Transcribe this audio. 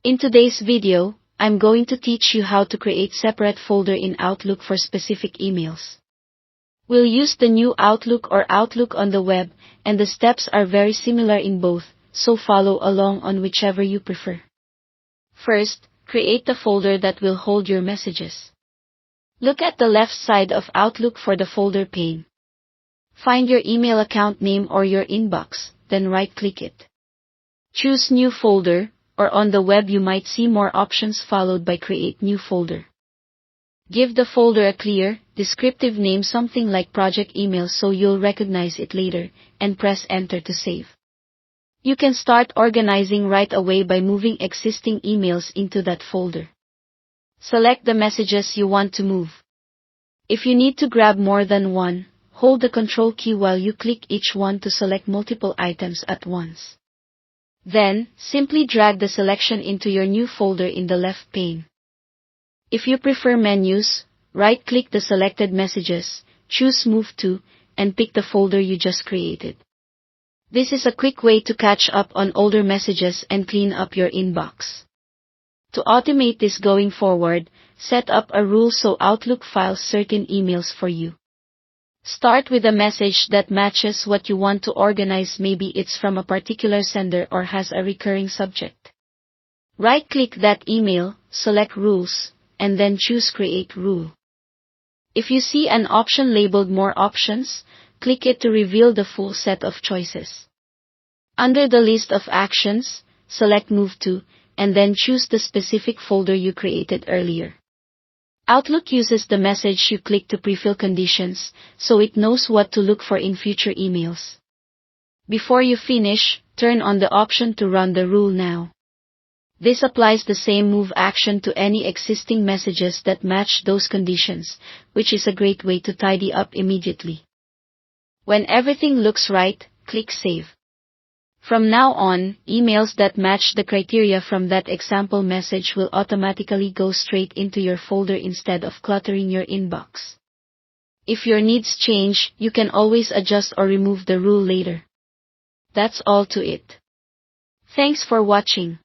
In today's video, I'm going to teach you how to create separate folder in Outlook for specific emails. We'll use the new Outlook or Outlook on the web, and the steps are very similar in both, so follow along on whichever you prefer. First, create the folder that will hold your messages. Look at the left side of Outlook for the folder pane. Find your email account name or your inbox, then right-click it. Choose New Folder, or on the web you might see more options followed by Create New Folder. Give the folder a clear, descriptive name, something like Project Email, so you'll recognize it later, and press Enter to save. You can start organizing right away by moving existing emails into that folder. Select the messages you want to move. If you need to grab more than one, hold the Control key while you click each one to select multiple items at once. Then, simply drag the selection into your new folder in the left pane. If you prefer menus, right-click the selected messages, choose Move to, and pick the folder you just created. This is a quick way to catch up on older messages and clean up your inbox. To automate this going forward, set up a rule so Outlook files certain emails for you. Start with a message that matches what you want to organize. Maybe it's from a particular sender or has a recurring subject. Right-click that email, select Rules, and then choose Create Rule. If you see an option labeled More Options, click it to reveal the full set of choices. Under the list of actions, select Move to, and then choose the specific folder you created earlier. Outlook uses the message you click to prefill conditions, so it knows what to look for in future emails. Before you finish, turn on the option to run the rule now. This applies the same move action to any existing messages that match those conditions, which is a great way to tidy up immediately. When everything looks right, click Save. From now on, emails that match the criteria from that example message will automatically go straight into your folder instead of cluttering your inbox. If your needs change, you can always adjust or remove the rule later. That's all to it. Thanks for watching.